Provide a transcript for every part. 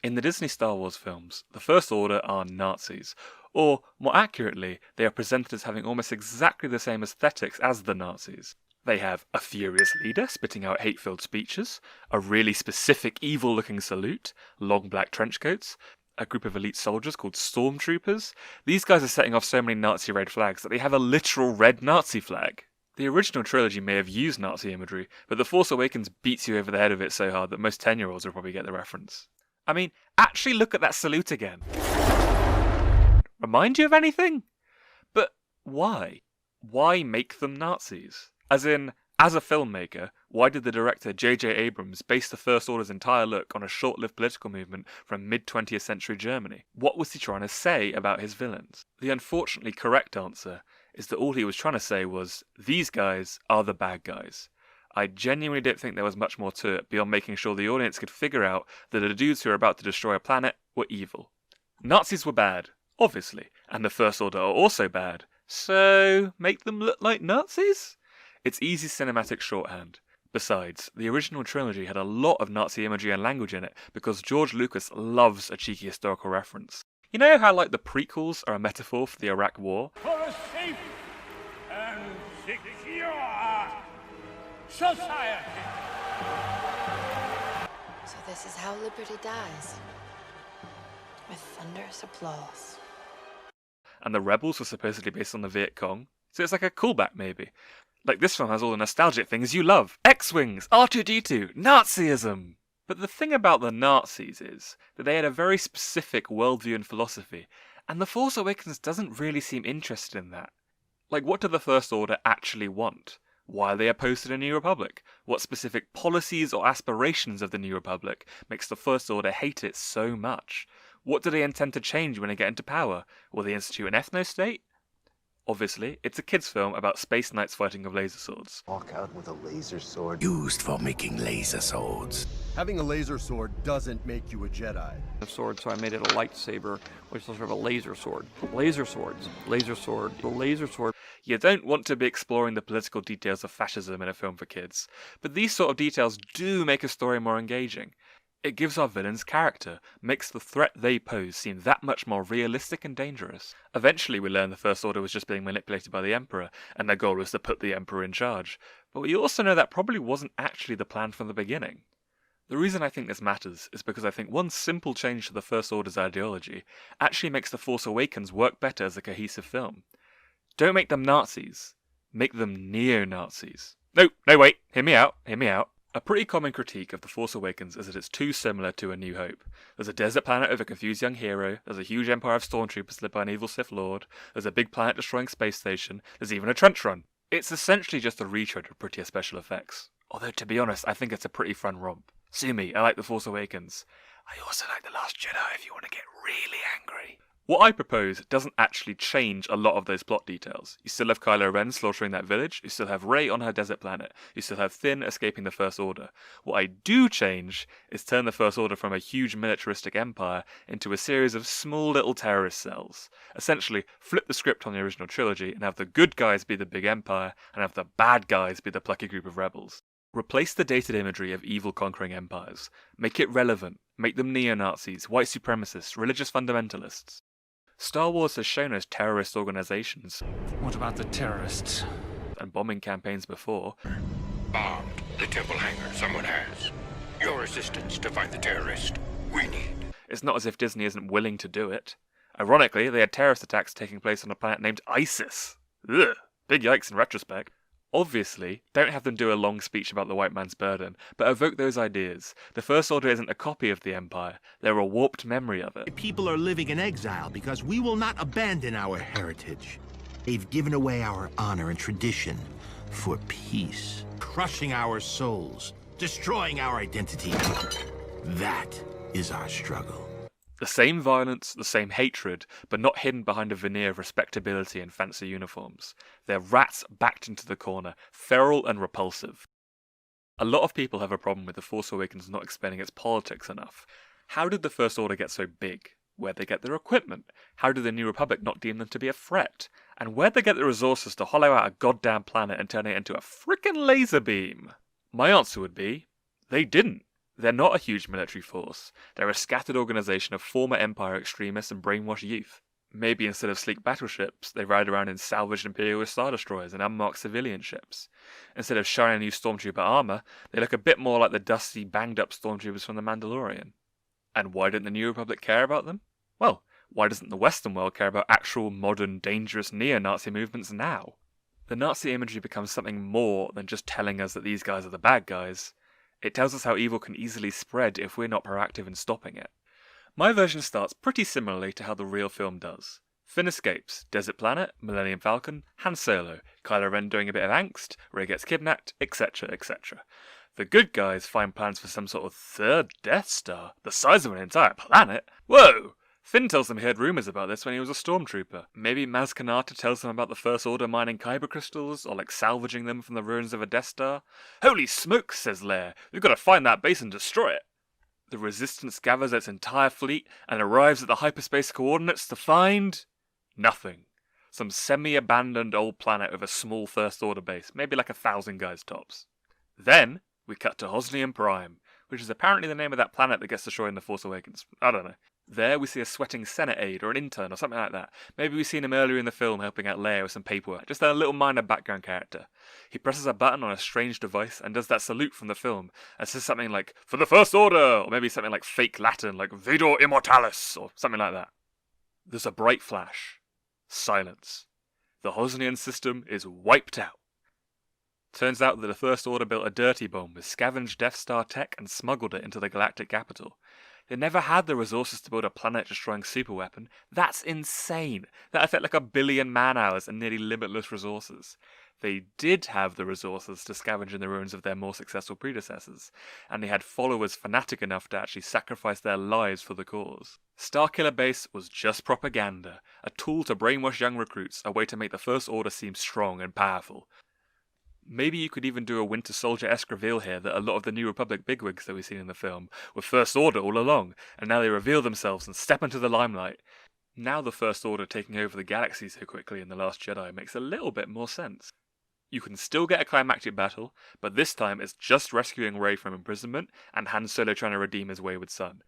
In the Disney Star Wars films, the First Order are Nazis, or more accurately, they are presented as having almost exactly the same aesthetics as the Nazis. They have a furious leader spitting out hate-filled speeches, a really specific evil-looking salute, long black trench coats, a group of elite soldiers called stormtroopers. These guys are setting off so many Nazi red flags that they have a literal red Nazi flag. The original trilogy may have used Nazi imagery, but The Force Awakens beats you over the head of it so hard that most 10-year-olds will probably get the reference. I mean, actually look at that salute again. Remind you of anything? But why? Why make them Nazis? As in, as a filmmaker, why did the director J.J. Abrams base the First Order's entire look on a short-lived political movement from mid-20th century Germany? What was he trying to say about his villains? The unfortunately correct answer is that all he was trying to say was, these guys are the bad guys. I genuinely don't think there was much more to it beyond making sure the audience could figure out that the dudes who were about to destroy a planet were evil. Nazis were bad, obviously, and the First Order are also bad, so make them look like Nazis? It's easy cinematic shorthand. Besides, the original trilogy had a lot of Nazi imagery and language in it because George Lucas loves a cheeky historical reference. You know how like the prequels are a metaphor for the Iraq War? For a safe and secure society. So this is how liberty dies. With thunderous applause. And the rebels were supposedly based on the Viet Cong, so it's like a callback maybe. Like this film has all the nostalgic things you love. X-Wings, R2-D2, Nazism! But the thing about the Nazis is that they had a very specific worldview and philosophy, and The Force Awakens doesn't really seem interested in that. Like, what do the First Order actually want? Why are they opposed to the New Republic? What specific policies or aspirations of the New Republic makes the First Order hate it so much? What do they intend to change when they get into power? Will they institute an ethno-state? Obviously, it's a kids' film about space knights fighting with laser swords. Walk out with a laser sword. Used for making laser swords. Having a laser sword doesn't make you a Jedi. A sword, so I made it a lightsaber, which is sort of a laser sword. Laser swords, laser sword, the laser sword. You don't want to be exploring the political details of fascism in a film for kids, but these sort of details do make a story more engaging. It gives our villains character, makes the threat they pose seem that much more realistic and dangerous. Eventually we learn the First Order was just being manipulated by the Emperor, and their goal was to put the Emperor in charge. But we also know that probably wasn't actually the plan from the beginning. The reason I think this matters is because I think one simple change to the First Order's ideology actually makes The Force Awakens work better as a cohesive film. Don't make them Nazis, make them neo-Nazis. No, wait, hear me out. A pretty common critique of The Force Awakens is that it's too similar to A New Hope. There's a desert planet of a confused young hero, there's a huge empire of stormtroopers led by an evil Sith Lord, there's a big planet-destroying space station, there's even a trench run. It's essentially just a retread with prettier special effects. Although, to be honest, I think it's a pretty fun romp. Sue me, I like The Force Awakens. I also like The Last Jedi if you want to get really angry. What I propose doesn't actually change a lot of those plot details. You still have Kylo Ren slaughtering that village, you still have Rey on her desert planet, you still have Finn escaping the First Order. What I do change is turn the First Order from a huge militaristic empire into a series of small little terrorist cells. Essentially, flip the script on the original trilogy and have the good guys be the big empire, and have the bad guys be the plucky group of rebels. Replace the dated imagery of evil conquering empires. Make it relevant. Make them neo-Nazis, white supremacists, religious fundamentalists. Star Wars has shown us terrorist organizations. What about the terrorists? And bombing campaigns before. Bombed the temple hangar. Someone has. Your assistance to find the terrorist. We need. It's not as if Disney isn't willing to do it. Ironically, they had terrorist attacks taking place on a planet named ISIS. Ugh, big yikes in retrospect. Obviously, don't have them do a long speech about the white man's burden, but evoke those ideas. The First Order isn't a copy of the Empire, they're a warped memory of it. People are living in exile because we will not abandon our heritage. They've given away our honor and tradition for peace, crushing our souls, destroying our identity. That is our struggle. The same violence, the same hatred, but not hidden behind a veneer of respectability and fancy uniforms. They're rats backed into the corner, feral and repulsive. A lot of people have a problem with The Force Awakens not explaining its politics enough. How did the First Order get so big? Where'd they get their equipment? How did the New Republic not deem them to be a threat? And where'd they get the resources to hollow out a goddamn planet and turn it into a frickin' laser beam? My answer would be, they didn't. They're not a huge military force. They're a scattered organization of former Empire extremists and brainwashed youth. Maybe instead of sleek battleships, they ride around in salvaged Imperial Star Destroyers and unmarked civilian ships. Instead of shiny new Stormtrooper armor, they look a bit more like the dusty, banged-up Stormtroopers from The Mandalorian. And why didn't the New Republic care about them? Well, why doesn't the Western world care about actual, modern, dangerous neo-Nazi movements now? The Nazi imagery becomes something more than just telling us that these guys are the bad guys. It tells us how evil can easily spread if we're not proactive in stopping it. My version starts pretty similarly to how the real film does. Finn escapes, desert planet, Millennium Falcon, Han Solo, Kylo Ren doing a bit of angst, Rey gets kidnapped, etc, etc. The good guys find plans for some sort of third Death Star, the size of an entire planet. Whoa! Finn tells them he heard rumours about this when he was a stormtrooper. Maybe Maz Kanata tells them about the First Order mining kyber crystals, or salvaging them from the ruins of a Death Star. Holy smokes, says Leia, we've got to find that base and destroy it. The Resistance gathers its entire fleet and arrives at the hyperspace coordinates to find... nothing. Some semi-abandoned old planet with a small First Order base, maybe 1,000 guys tops. Then, we cut to Hosnian Prime, which is apparently the name of that planet that gets destroyed in The Force Awakens. I don't know. There we see a sweating Senate aide or an intern or something like that. Maybe we've seen him earlier in the film helping out Leia with some paperwork. Just a little minor background character. He presses a button on a strange device and does that salute from the film and says something like, "For the First Order!" or maybe something like fake Latin, like "Vidor Immortalis!" or something like that. There's a bright flash. Silence. The Hosnian system is wiped out. Turns out that the First Order built a dirty bomb with scavenged Death Star tech and smuggled it into the galactic capital. They never had the resources to build a planet-destroying superweapon. That's insane. That'd take 1 billion man-hours and nearly limitless resources. They did have the resources to scavenge in the ruins of their more successful predecessors, and they had followers fanatic enough to actually sacrifice their lives for the cause. Starkiller Base was just propaganda, a tool to brainwash young recruits, a way to make the First Order seem strong and powerful. Maybe you could even do a Winter Soldier-esque reveal here that a lot of the New Republic bigwigs that we've seen in the film were First Order all along, and now they reveal themselves and step into the limelight. Now the First Order taking over the galaxy so quickly in The Last Jedi makes a little bit more sense. You can still get a climactic battle, but this time it's just rescuing Rey from imprisonment and Han Solo trying to redeem his wayward son.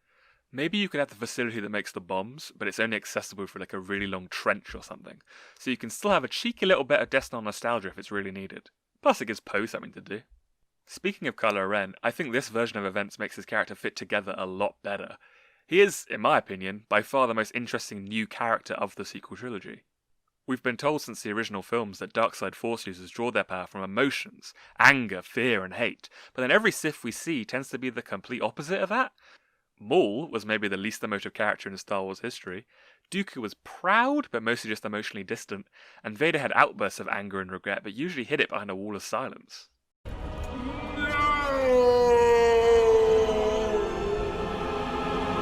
Maybe you could have the facility that makes the bombs, but it's only accessible for a really long trench or something, so you can still have a cheeky little bit of Death Star nostalgia if it's really needed. Plus it gives Poe something to do. Speaking of Kylo Ren, I think this version of events makes his character fit together a lot better. He is, in my opinion, by far the most interesting new character of the sequel trilogy. We've been told since the original films that dark-side Force users draw their power from emotions, anger, fear and hate, but then every Sith we see tends to be the complete opposite of that. Maul was maybe the least emotive character in Star Wars history, Dooku was proud, but mostly just emotionally distant, and Vader had outbursts of anger and regret, but usually hid it behind a wall of silence.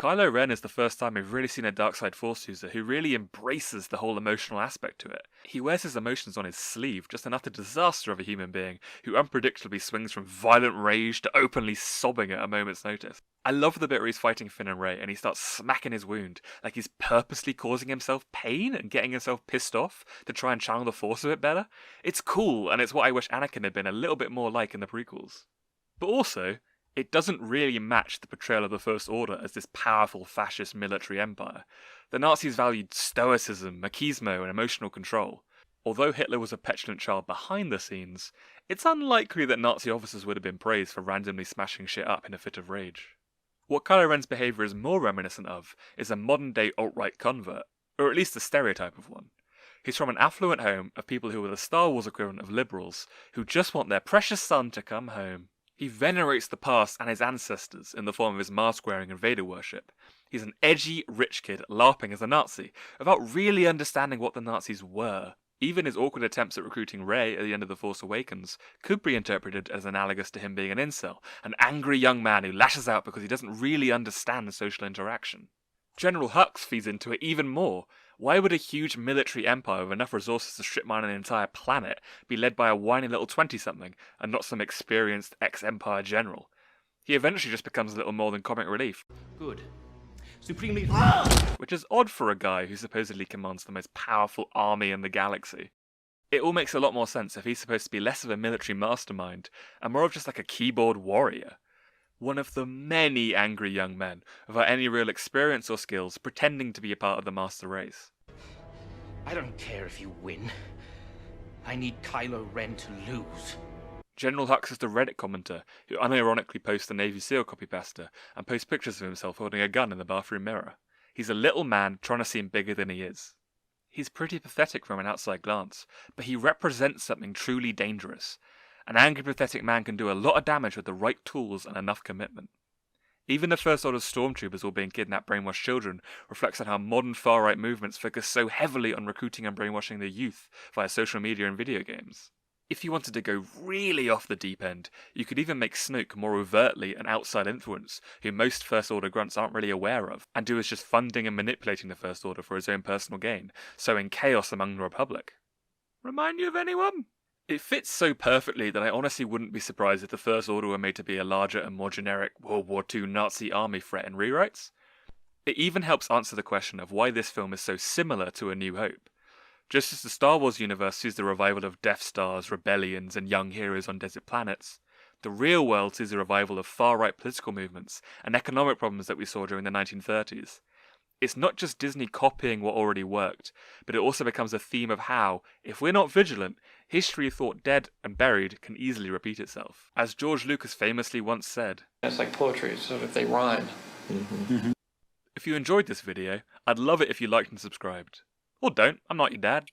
Kylo Ren is the first time we've really seen a dark-side Force user who really embraces the whole emotional aspect to it. He wears his emotions on his sleeve, just an utter disaster of a human being who unpredictably swings from violent rage to openly sobbing at a moment's notice. I love the bit where he's fighting Finn and Rey and he starts smacking his wound, like he's purposely causing himself pain and getting himself pissed off to try and channel the Force a bit better. It's cool, and it's what I wish Anakin had been a little bit more like in the prequels. But also, it doesn't really match the portrayal of the First Order as this powerful fascist military empire. The Nazis valued stoicism, machismo, and emotional control. Although Hitler was a petulant child behind the scenes, it's unlikely that Nazi officers would have been praised for randomly smashing shit up in a fit of rage. What Kylo Ren's behaviour is more reminiscent of is a modern-day alt-right convert, or at least a stereotype of one. He's from an affluent home of people who are the Star Wars equivalent of liberals, who just want their precious son to come home. He venerates the past and his ancestors in the form of his mask-wearing and Vader worship. He's an edgy, rich kid LARPing as a Nazi, without really understanding what the Nazis were. Even his awkward attempts at recruiting Rey at the end of The Force Awakens could be interpreted as analogous to him being an incel, an angry young man who lashes out because he doesn't really understand social interaction. General Hux feeds into it even more. Why would a huge military empire with enough resources to strip mine an entire planet be led by a whiny little 20-something and not some experienced ex-Empire general? He eventually just becomes a little more than comic relief. Good. Supremely... Which is odd for a guy who supposedly commands the most powerful army in the galaxy. It all makes a lot more sense if he's supposed to be less of a military mastermind and more of just a keyboard warrior. one of the many angry young men, without any real experience or skills, pretending to be a part of the master race. I don't care if you win. I need Kylo Ren to lose. General Hux is the Reddit commenter who unironically posts the Navy SEAL copypasta and posts pictures of himself holding a gun in the bathroom mirror. He's a little man trying to seem bigger than he is. He's pretty pathetic from an outside glance, but he represents something truly dangerous. An angry, pathetic man can do a lot of damage with the right tools and enough commitment. Even the First Order's stormtroopers all being kidnapped brainwashed children reflects on how modern far-right movements focus so heavily on recruiting and brainwashing the youth via social media and video games. If you wanted to go really off the deep end, you could even make Snoke more overtly an outside influence who most First Order grunts aren't really aware of, and who is just funding and manipulating the First Order for his own personal gain, sowing chaos among the Republic. Remind you of anyone? It fits so perfectly that I honestly wouldn't be surprised if the First Order were made to be a larger and more generic World War II Nazi army threat in rewrites. It even helps answer the question of why this film is so similar to A New Hope. Just as the Star Wars universe sees the revival of Death Stars, rebellions, and young heroes on desert planets, the real world sees the revival of far-right political movements and economic problems that we saw during the 1930s. It's not just Disney copying what already worked, but it also becomes a theme of how, if we're not vigilant, history thought dead and buried can easily repeat itself. As George Lucas famously once said, It's like poetry, so if they rhyme. If you enjoyed this video, I'd love it if you liked and subscribed. Or don't, I'm not your dad.